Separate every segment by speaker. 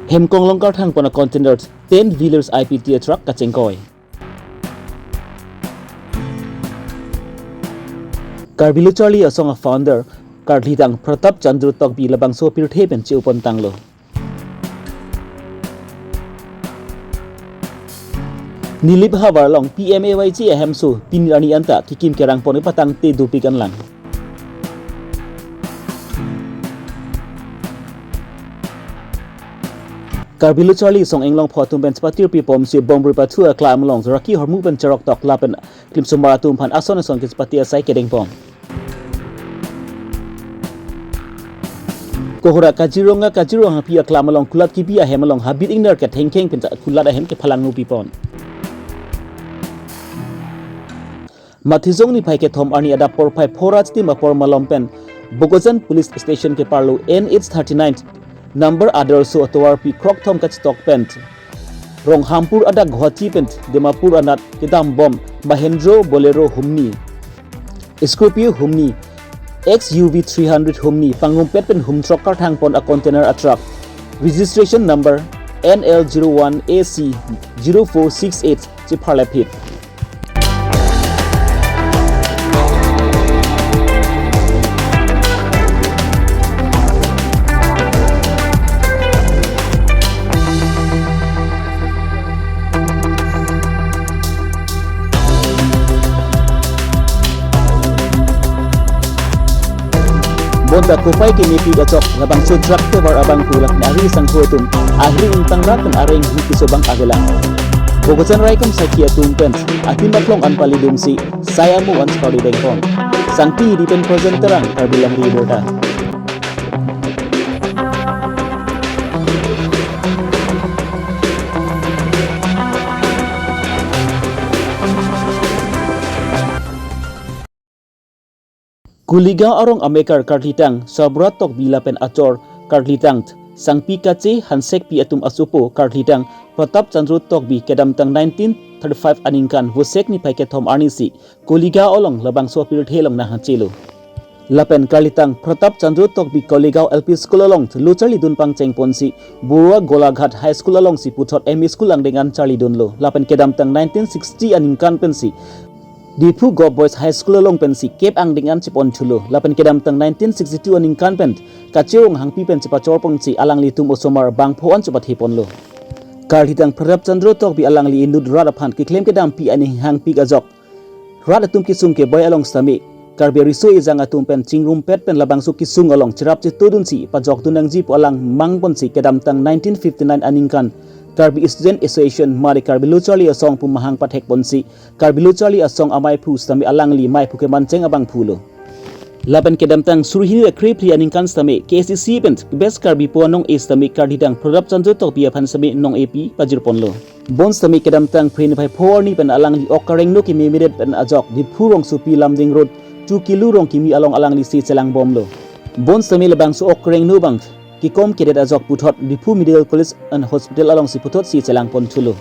Speaker 1: Hemkong longkar thang pona containers 10 wheelers IPT truck kachengkoi. Karbi Longri asong a founder Karli tang Pratap Chandru Tokbi labang so pirthe ben chiu pon tanglo. Nilip hawar long PMAYG ahamsu pinirani anta kikim kerang pon patang te dupikan lang. Karbi Longri song englong photum ben spatir pi pom si bombri patu a clam long raki hormu ben charok tok lapen klim sumaratum phan ason song kis patia sai kedeng pom. Kohora kajironga pia clam long kulat ki pia hemalong habit ingner ke thengkheng pen kulat ahem ke phalang nu pi pon. Mathizong ni phai ke thom arni ada por phai phoraj ti mapor malompen Bogozan Police Station ke parlo N839 number other so atwar pi krok thom ka stock pent rong hampur ada Guwahati pent Dimapur anat kedam bom Mahendro Bolero humni Scorpio humni XUV 300 humni pangumpet pen hum truck kar thang pon a container a truck registration number NL01AC 0468 chi pharlapit. Bonda kupay kinipi gacok ngabang so truck te bar abang kulak nari sang hutum ahri untang rakan areng hikisobang agelang. Bogozan raikam sakia tumpens atin batlong an palidumsi saya mu an sekali dengkon. Sang pi dipen present terang Karbi Longri Abirta. Kuliga arong amekar karlitang sabrat tok bilapen acor karlitang sang pikace hansek pi atum asupo karlitang Pratap Chandru Tokbi kedam tang 1935 aningkan wosek ni paike thom arnisi kuliga olong labang so pir thelong na hachelo lapen karlitang Pratap Chandru Tokbi Koligao LP School along luchali dun pang chengponsi Burwa Golaghat High School along si puthot ME School ang dengan Charlie Dunlo lapen kedam tang 1960 aningkan pensi Dipu Go Boys High School along pensi kep ang dengan cipon chulo lapan kedam tang 1962 aning kanpen kachirong hangpi pen cipa chorpong ci alang li tum osomar bang phoan cipat hipon lo Karlitang Pratap Chandru Tokbi alang li indud rada phan ki claim kedam pi aning hangpi gajok rada tum kisung ke boy along sami Karbi riso izang atum pen chingrum pet pen labang su kisung along chirap ci tudun ci pajok tunang ji alang mangpon ci kedam tang 1959 aning kan Karbi Student Association mari Karbi Longri asong pumahang pathek ponsi Karbi Longri asong amai pu stami alangli mai pu ke manceng abang pulo laban kedam tang surhini kripli aningkan stami KCC pent best Karbi ponong istami Karlitang Pratap Chandru Tokbi aphan sami nong AP pajir ponlo bon stami kedam tang prin pai phorni pen alangli okareng no ki memidet pen ajok di phurong supi lamding road 2 kilurong kimi along alangli si chelang bomlo bon stami labang su okareng no bang Kikom kedet azok puthot Dipu Medical College and Hospital along si puthot si chelang pon chulo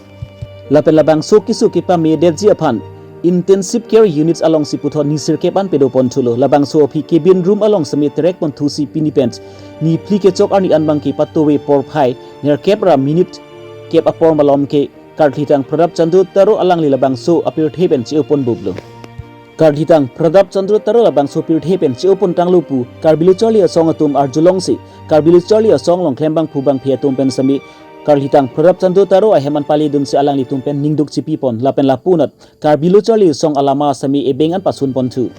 Speaker 1: lapen labang so kisu kipa me derji aphan intensive care units along si puthot ni sirke pan pedo pon chulo labang so phi cabin room along sami trek pon thu si pinipent ni plike chok ani anbang ki patowe por phai ner kepra minute kep apor malom ke Karlitang Pratap Chandru taro alang li labang so apir theben chi upon bublo Karlitang Pratap Chandru taro labang so pir thepen chi upon tanglupu Karbi Longri asong atum arjulong si Karbi Longri asong long klembang phubang phia tumpen sami Karlitang Pratap Chandru taro aheman pali dum si alang li tumpen ningduk si pipon lapen lapunat Karbi Longri asong alama sami ebengan pasun pon tu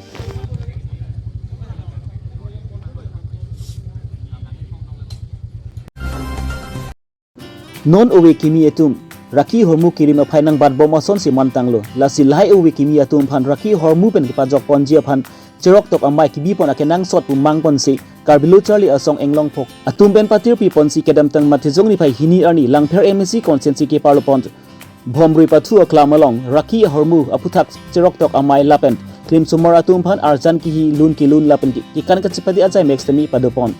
Speaker 1: non owe kimi etum Raki hormu kirim aphai nang bad bom ason si mantanglo lasi lai uwi kimi atum phan raki hormu pen kipajok ponji aphan cherok tok amai kibi pon akenang sot pumang pon si Karbi Longri asong englong phok atum pen patir pi pon si kedam tang mathizong ni phai hini arni langpher MSC consensi ke parlo pon bomrui pathu aklam along raki hormu aputhak cherok tok amai lapen klim sumar atum phan arjan ki hi lun lapen ki kan ka chipadi ajai max tami padopon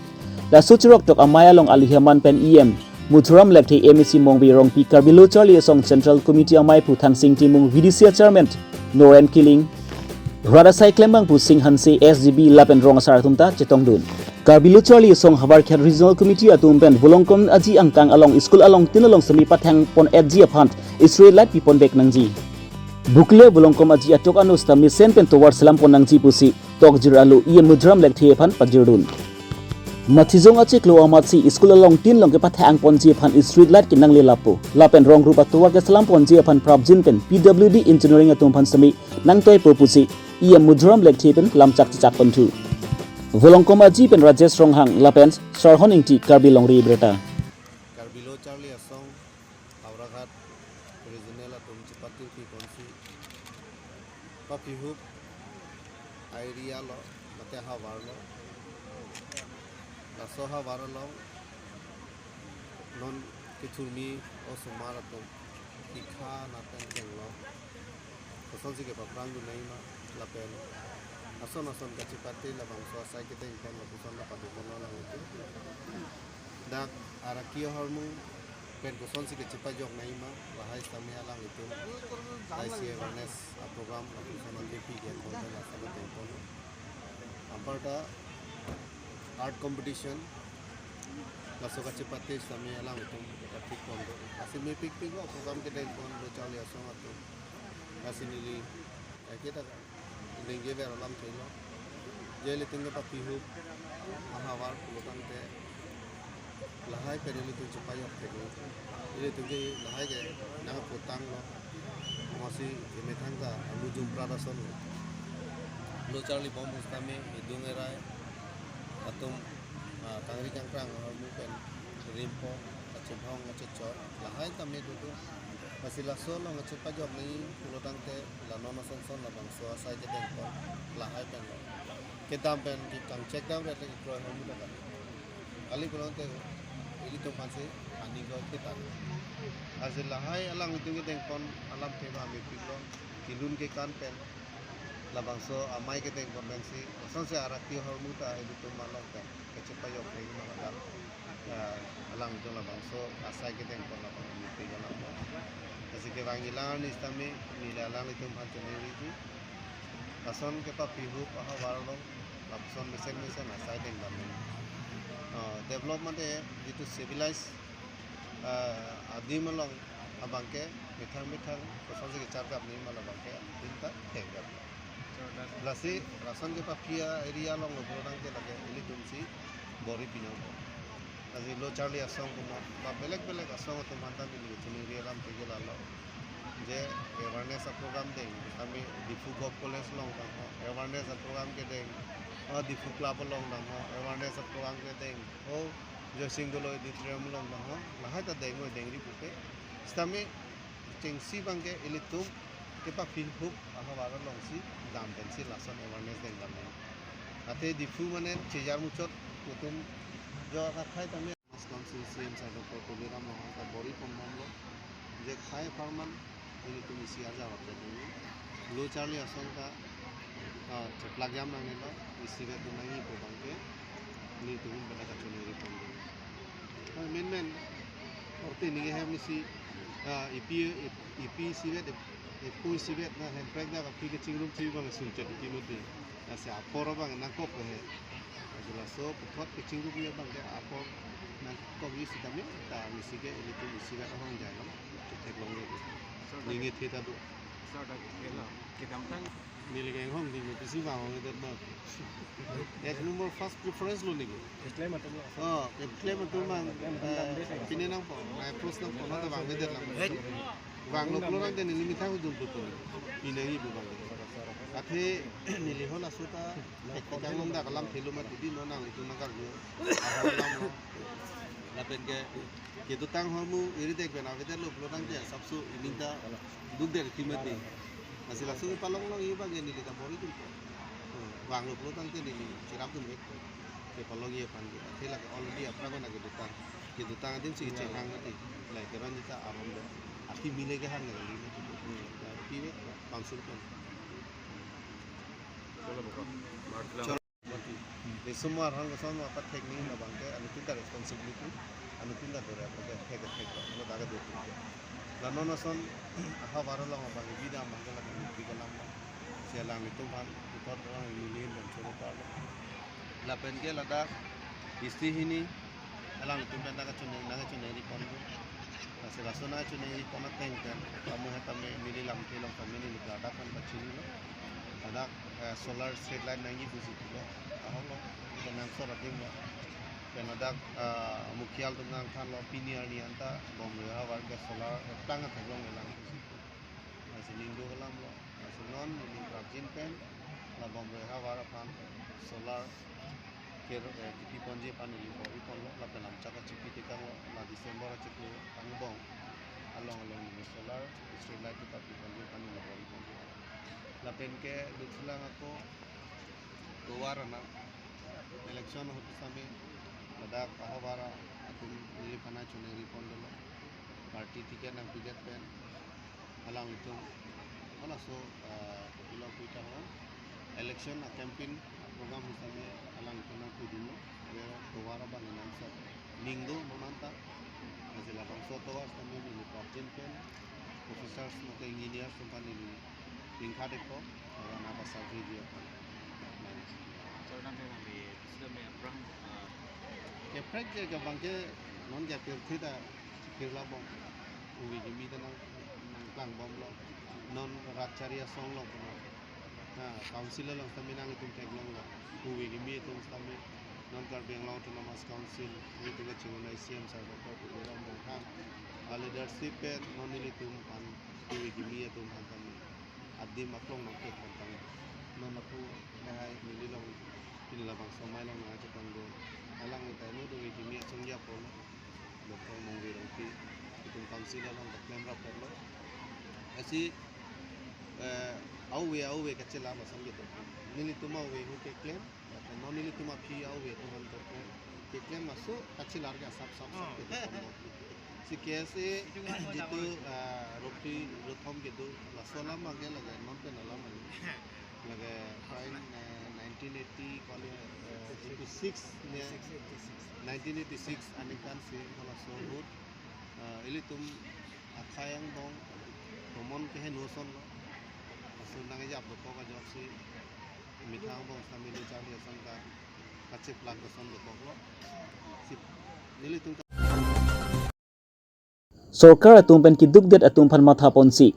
Speaker 1: la su cherok tok amai along alihaman pen EM Muthuram lekthi MEC mongbi rong pi Karbi Longri asong Central Committee amai pu thangsing ti mong VDC chairman Noren Killing Rada sai klembang pusing hansi SGB lapen rong asar tumta cetong dun. Karbi Longri song habar khat regional committee atum pen volongkom aji angkang along school along tinalong semi pathang pon edji aphant Israel light pipon bek nangji. Bukle volongkom aji atok anus ta misen pen towar selam pon nangji pusi tok jir alu iye mudram lek the phan pajirdun. Mathizong achi klo amatsi school along tin long ke pathang pon ji phan Israel light kinang le lapo lapen rong rupa towar ke selam pon ji phan prabjin pen PWD engineering atum phan semi nang toy pusi iye mudram lek the pen lamchak chak pantu. Volongkom aji pen Rajesh Ronghang lapens Sarhon ingti Karbi Longri Abirta.
Speaker 2: Karbi Longri asong Auragat regional atum cipatu pi konsi papi hub area lo mate hawar lo laso hawar lo non kichurmi o sumar atum ikha naten kenglo kososi ke paprang du naima lapen ason kacipati labang swasai kita ingkon lapusan lapadu kono lang itu dak arakio hormu pen koson si kecipa jok naima lahai kami alang itu IC awareness program lapusan LPP gen konten asal tempon amparta art competition laso kacipati kami alang itu kapik kondo asin me pik program kita ingkon lo cali asong atau asin ini kita dengue ver alam thelo jeli tinge pa pihu ahawar lokan te lahai perili tu chapayok thelo ile tinge lahai ge nang potang lo masi emethanga amujum pradason lo charli bom ustame idung erai atum tangri kangkrang mu pen rimpo achebhong achechor lahai tame dudu masih laso lo ngecek pajok ni pulau tangte la nono son la bangso asai ke tempo lahai pen lo kita pen kita cek down rete ikro hamu dapat kali pulau tangte ini tu masih ani go kita hasil lahai alang itu ke tempo alam tema ambil piklo kilun ke kan pen la bangso amai ke tempo bangsi son se arati hamu ta itu tu malok pen ngecek pajok ni malak alang itu la bangso asai ke tempo la bangsi piklo así que van ilang ni istami nilalang itu macam ni itu kason kita pihu paha warlo lapson mesen asai dengan development itu civilized adi malong abangke mitang kason se kecap ni malah abangke tinta tenggat lasi rason kita pia area long orang ke lagi ini tumsi bori pinang Azi lo charli asong kuma ba belek asong to manta bili chini ram tege lalo je awareness program deng kami difu gop college long tang awareness program ke deng difu club long tang awareness program ke deng jo singolo di tram long tang lahai ta deng ngoi deng ri puke stame chengsi bangke ilitum kepa fil hub aha wara long si dam pensi lason awareness deng dam ate difu mane chejar muchot kutum जो रखाई तमें council CM side पर प्रोग्राम वहाँ का बड़ी कॉम्बम लो जे खाए फार्मन ये तुम इसी आजा होते हैं लो चार्ली असंग का चपला जाम ना नेला इसी का तो नहीं प्रोग्राम के नी तुम बड़ा का चुने रिपोर्ट मेन और तीन ये है मिसी ईपी सीवेट ईपी सीवेट ना है ब्रेक ना काफी के चिंगरूम चीज़ बंग सुनचट की लोटे ऐसे आपोरा बंग ना कोप है so putot kecing tu punya bang dia apa nak kau isi kami tak isi ke ini tu isi ke orang jalan kita longre ni kita tu kita tang milik yang hong di mesti bawang itu ber एक number first preference लो नहीं क्लेम तो क्लेम तो mang पिने नang po मैं प्रोस नang po ना तो bang दे lang bang lo keluar dan ini minta aku jumpa tu pine hi bu bang Ate nilihon asuta ekang nongda kalam thelu mat di nonang itu nangkar yo alam lapen ke gitu tang homu iri dek bena vete lo plotang je sabsu ininda duk der timati asila su palong lo i bang ni lita bori tu bang lo plotang te ni cirap tu mek ke palong ye pan ke thela ke already apna ko na gitu tang din si che hang ati lai ke ran jita arom de ati mile ke hang ngali piwe council kon Di semua orang kesan apa teknik na bangke, anu kita responsibility, anu kita dora apa teknik, anu daga dua. Lalu nason, aha baru lang apa bida mangga lagi bida lama. sialang itu pan ikut orang milih dan suruh kalau lapen ke ladak isti ini alang itu pan naga cunai di pon masih rasuna cunai di pon kan kamu hatame milih lam kelong kami ini ladak kan bacini lo ladak solar street light nangi busi lo aholo dengan solar tim lo dan ladak mukial dengan kan lo piniar ni anta bom ya warga solar tangan terong elang busi masih linggo kelam lo non ini rajin pen la bombe hawara pan solar kir tipi ponje pan ini bori pon lo la pelam chaka chipi tikang lo la December chiklo pang bong along ini solar street light tapi ponje pan ini bori pon la pen ke dutlang ako gowara na election hote same ladak hawara atum nili pana chuneri pon lo party tiket nang pijet pen alang itu Wala so ilang kita ho election a campaign program hisame alang kana kudino pero towara ba nan sa linggo mamanta azila bang so towar tami ni project pen professors no engineers company ni lingkade ko ora na basa video
Speaker 3: Jordan dengan di sistem perang
Speaker 2: ke project ke bangke non ke pirthida kirla bom uwi gimi tanang nang bom lo non racharia song lo kono na council lo kami nang itum teglong lo uwi gimi itum kami non Karbi autonomous council itu ke chuna ICM sarwa ko ira mo kan leadership pen non ilitum pan uwi gimi itum kan kami addi maklong no ke kan kami non aku hai nililong pinilabang somai long na jepang do alang itanu uwi gimi chungya po Dr. Mongwi Rongki itum council lo claim ra perlo asi awe kecil apa sambil tu. Nili tu mau awe ke claim, non nili tu mau pi awe tu han tu ke claim masuk kecil harga sab si kese jitu roti rothom gitu lasola mage lage non pe nala mage lage fine 1980 kali 86 1986 anikan si kalau sohut ili tum akhayang dong Tomon ke nuson lo, sunang aja abdo ko job si mitang bong sambil cari asangka kacip lag doson do ko si nili tung
Speaker 1: Sorkar atum pen kiduk det atum pan matha ponsi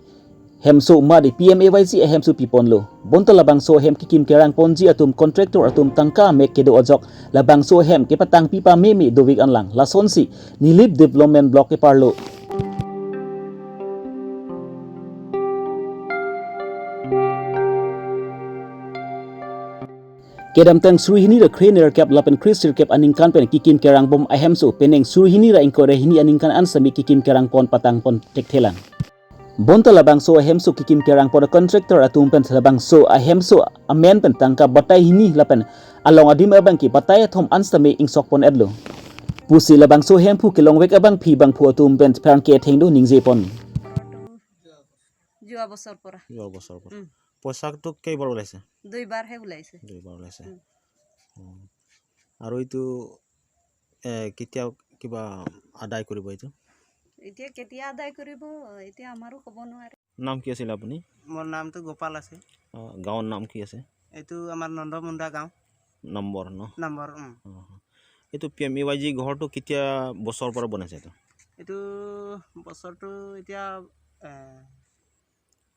Speaker 1: hemso madi PMAYC hemso pipon lo bonto labang so hem kikim kerang ponji atum contractor atum tangka mek kedo ojok labang so hem ke patang pipa memi dovik anlang lasonsi nilip development block ke parlo Kedam tang suruhini ra trainer cap lapen kristir cap aningkan pen kikim kerang bom ahemso peneng suruhini ra ingko rehini aningkan an sami kikim kerang pon patang pon tekthelang bonta labang so ahemso kikim kerang pon contractor atum pen labang so ahemso amen pen tangka batai hini lapen along adim abang ki batai thom an sami ingsok pon edlo pusi labang so hempu kelong wek abang phi bang phu atum pen pran ke thengdo ningje pon
Speaker 4: যোৱা বছৰ পৰা
Speaker 3: পোশাক তো কেইবাৰ ওলাইছে
Speaker 4: দুইবাৰহে ওলাইছে
Speaker 3: আৰু এইটো কেতিয়া কিবা আদায় কৰিব এইটো
Speaker 4: এতিয়া কেতিয়া আদায় কৰিব এতিয়া আমাৰো ক'ব নোৱাৰে
Speaker 3: নাম কি আছিল আপুনি
Speaker 5: মোৰ নামটো গোপাল আছে
Speaker 3: গাঁৱৰ নাম কি আছে
Speaker 5: এইটো আমাৰ নন্দমুণ্ডা গাঁও
Speaker 3: নম্বৰ
Speaker 5: নম্বৰ
Speaker 3: এইটো PMAYG ঘৰটো কেতিয়া বছৰৰ পৰা বনাইছে
Speaker 5: এইটো বছৰটো এতিয়া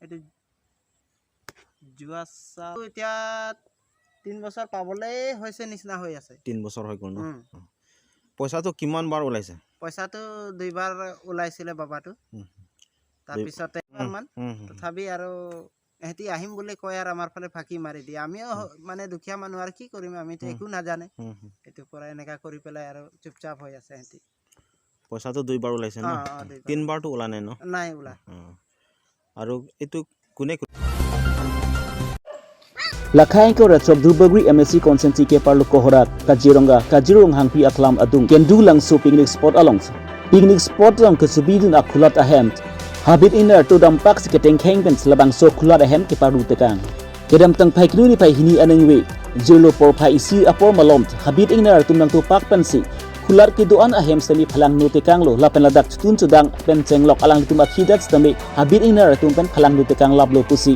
Speaker 5: এইটো জুৱাছা এতিয়া 3 বছৰ পাবলৈ হৈছে নিচিনা হৈ আছে
Speaker 3: 3 বছৰ হৈ গ'ল ন পইচাটো কিমান বাৰ ওলাইছে
Speaker 5: পইচাটো দুইবাৰ ওলাইছিলে বাবাটো তাৰ পিছতে মান তথাপি আৰু এহেতি আহিম বুলি কয় আৰু আমাৰ ফালে ফাঁকি মাৰি দিয়ে আমিও মানে দুখীয়া মানুহ আৰু কি কৰিম আমিতো একো নাজানে এটো পৰা এনেকা কৰি পেলাই আৰু চুপচাপ হৈ আছে এহেতি
Speaker 3: পইচাটো দুইবাৰ ওলাইছে ন তিনবাৰটো ওলা নাই ন
Speaker 5: নাই ওলা
Speaker 3: আৰু এটো কোনে
Speaker 1: Lakhai ko ratrok Dubagri MSC Consensi ke parlo kohorat Kajirong hangpi atlam adung kendu lang so picnic spot along picnic spot lang kesubidun akulat ahem habit inner to dampak siketeng hengben labang so kulat ahem ke paru tekang kedam tang pai kinu ni pai hini anengwe zolo por pai isi apor malom habit inner tum nang to pak pensi kulat kedoan ahem semi phalang no tekang lo lapen ladak tun chudang pen chenglok alang tum akhidat stami habit inner tum pen phalang no tekang lablo pusi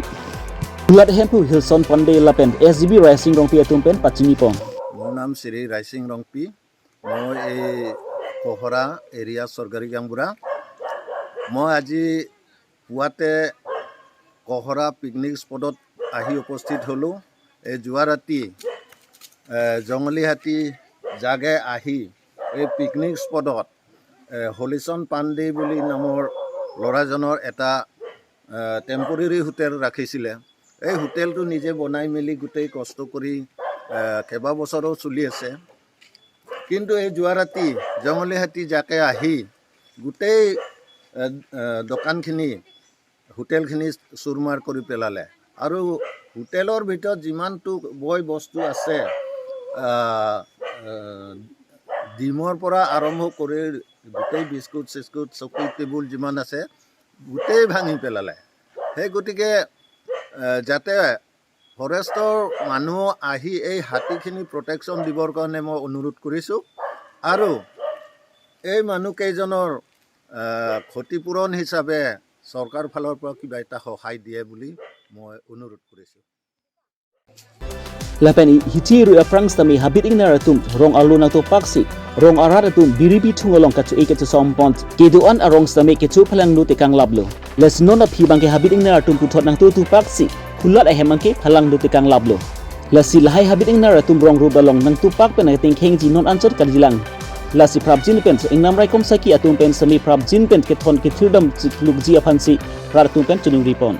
Speaker 1: Hulat hempu Hilson Pandey lapen SGB Rising Rongpi atum pen pachini pong.
Speaker 6: মোৰ নাম শ্ৰী ৰাইচিং ৰংপি মই এই কহৰা এৰিয়া চৰকাৰী গামবুঢ়া মই আজি পুৱাতে কহৰা পিকনিক স্পটত আহি উপস্থিত হ'লোঁ এই যোৱা ৰাতি জংগলী হাতী জাগে আহি এই পিকনিক স্পটত হলিচন পাণ্ডে বুলি নামৰ ল'ৰাজনৰ এটা টেম্পৰেৰী হোটেল ৰাখিছিলে এই হোটেলটো নিজে বনাই মেলি গোটেই কষ্ট কৰি কেইবা বছৰো চলি আছে কিন্তু এই যোৱা ৰাতি জংগলী হাতী জাকে আহি গোটেই দোকানখিনি হোটেলখিনি চুৰমাৰ কৰি পেলালে আৰু হোটেলৰ ভিতৰত যিমানটো বয় বস্তু আছে ডিমৰ পৰা আৰম্ভ কৰি গোটেই বিস্কুট চিস্কুট চকী টেবুল যিমান আছে গোটেই ভাঙি পেলালে সেই গতিকে যাতে ফৰেষ্টৰ মানুহ আহি এই হাতীখিনি প্ৰটেকশ্যন দিবৰ কাৰণে মই অনুৰোধ কৰিছোঁ আৰু এই মানুহকেইজনৰ ক্ষতিপূৰণ হিচাপে চৰকাৰ ফালৰ পৰা কিবা এটা সহায় দিয়ে বুলি মই অনুৰোধ কৰিছোঁ
Speaker 1: Lapen hitiru aprang stami habit inaratum rong aluna to paksi rong araratum biribi thungolong kachu eke chu sompont keduan arong stami kechu phalang nu tekang lablo lesnon aphi bangke habit inaratum puthot nang tu paksi hulat ahemangke phalang nu tekang lablo lasi lahai habit inaratum rong rubalong nang tu pak pen ting kheng ji non answer kalilang lasi prabjin pen ingnam raikom saki atum pen sami prabjin pen ke thon ke thirdam chikluk ji aphansi pratum pen chuning ripon